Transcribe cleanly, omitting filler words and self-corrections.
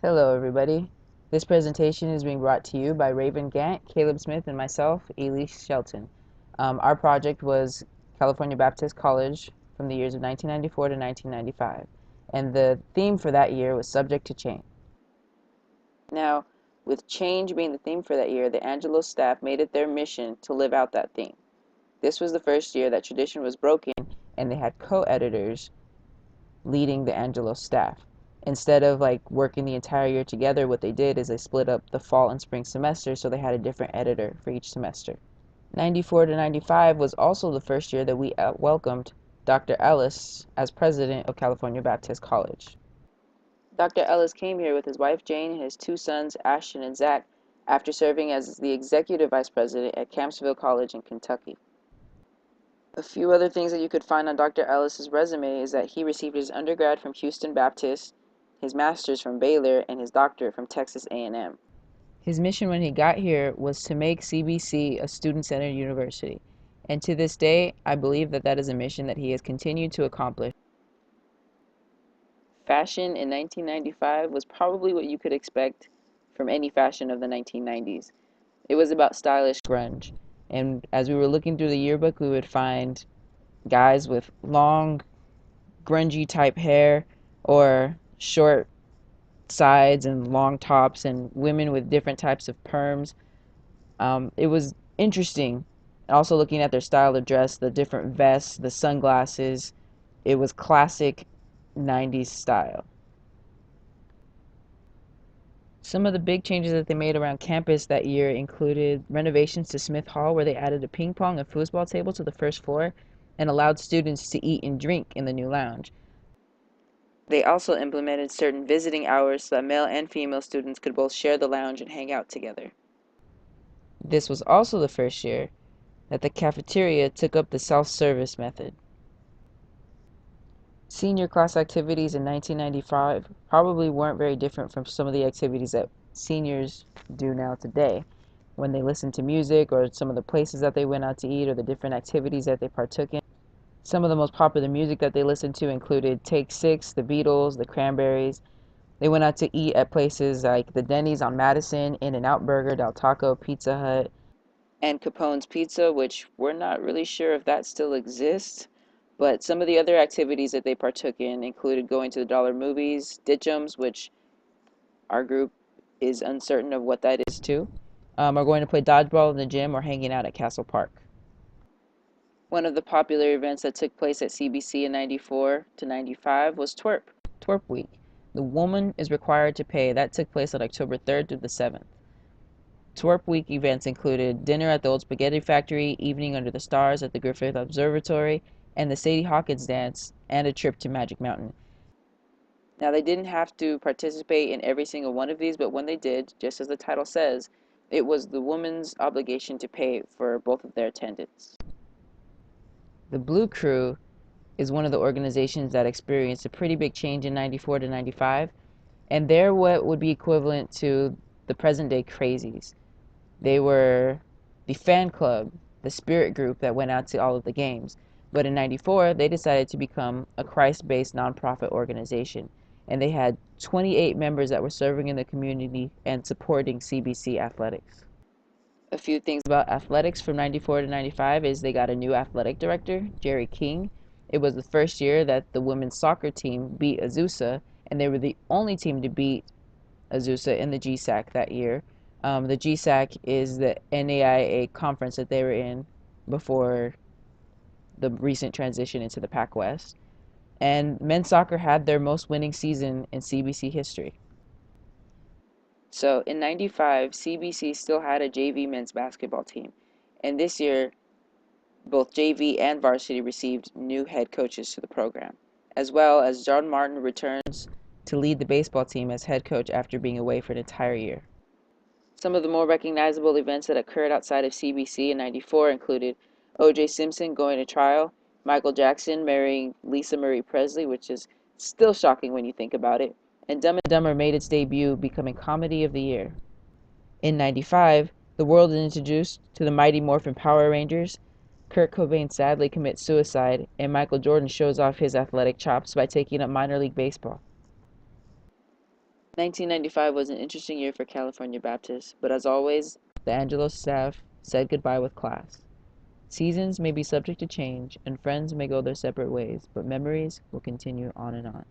Hello, everybody. This presentation is being brought to you by Raven Gant, Caleb Smith, and myself, Elise Shelton. Our project was California Baptist College from the years of 1994 to 1995, and the theme for that year was Subject to Change. Now, with change being the theme for that year, the Angelos staff made it their mission to live out that theme. This was the first year that tradition was broken, and they had co-editors leading the Angelos staff. Instead of working the entire year together, what they did is they split up the fall and spring semester, so they had a different editor for each semester. 94 to 95 was also the first year that we welcomed Dr. Ellis as president of California Baptist College. Dr. Ellis came here with his wife Jane and his two sons Ashton and Zach after serving as the executive vice president at Campbellsville College in Kentucky. A few other things that you could find on Dr. Ellis's resume is that he received his undergrad from Houston Baptist, his master's from Baylor, and his doctorate from Texas A&M. His mission when he got here was to make CBC a student-centered university, and to this day, I believe that is a mission that he has continued to accomplish. Fashion in 1995 was probably what you could expect from any fashion of the 1990s. It was about stylish grunge, and as we were looking through the yearbook, we would find guys with long, grungy type hair or short sides and long tops, and women with different types of perms. It was interesting. Also looking at their style of dress, the different vests, the sunglasses, it was classic 90s style. Some of the big changes that they made around campus that year included renovations to Smith Hall, where they added a ping pong and foosball table to the first floor and allowed students to eat and drink in the new lounge. They also implemented certain visiting hours so that male and female students could both share the lounge and hang out together. This was also the first year that the cafeteria took up the self-service method. Senior class activities in 1995 probably weren't very different from some of the activities that seniors do now today, when they listen to music or some of the places that they went out to eat or the different activities that they partook in. Some of the most popular music that they listened to included Take Six, the Beatles, the Cranberries. They went out to eat at places like the Denny's on Madison, In-N-Out Burger, Del Taco, Pizza Hut, and Capone's Pizza, which we're not really sure if that still exists. But some of the other activities that they partook in included going to the dollar movies, Ditchums, which our group is uncertain of what that is too, or going to play dodgeball in the gym or hanging out at Castle Park. One of the popular events that took place at CBC in 94 to 95 was Twerp Week. The woman is required to pay. That took place on October 3rd through the 7th. Twerp Week events included dinner at the Old Spaghetti Factory, evening under the stars at the Griffith Observatory, and the Sadie Hawkins dance, and a trip to Magic Mountain. Now, they didn't have to participate in every single one of these, but when they did, just as the title says, it was the woman's obligation to pay for both of their attendance. The Blue Crew is one of the organizations that experienced a pretty big change in 94 to 95, and they're what would be equivalent to the present-day Crazies. They were the fan club, the spirit group that went out to all of the games. But in 94, they decided to become a Christ-based nonprofit organization, and they had 28 members that were serving in the community and supporting CBC athletics. A few things about athletics from 94 to 95 is they got a new athletic director, Jerry King. It was the first year that the women's soccer team beat Azusa, and they were the only team to beat Azusa in the GSAC that year. The GSAC is the NAIA conference that they were in before the recent transition into the Pac West. And men's soccer had their most winning season in CBC history. So in 95, CBC still had a JV men's basketball team. And this year, both JV and varsity received new head coaches to the program, as well as John Martin returns to lead the baseball team as head coach after being away for an entire year. Some of the more recognizable events that occurred outside of CBC in 94 included O.J. Simpson going to trial, Michael Jackson marrying Lisa Marie Presley, which is still shocking when you think about it, and Dumb and Dumber made its debut, becoming Comedy of the Year. In 95, the world is introduced to the Mighty Morphin Power Rangers. Kurt Cobain sadly commits suicide, and Michael Jordan shows off his athletic chops by taking up minor league baseball. 1995 was an interesting year for California Baptists, but as always, the Angelos staff said goodbye with class. Seasons may be subject to change, and friends may go their separate ways, but memories will continue on and on.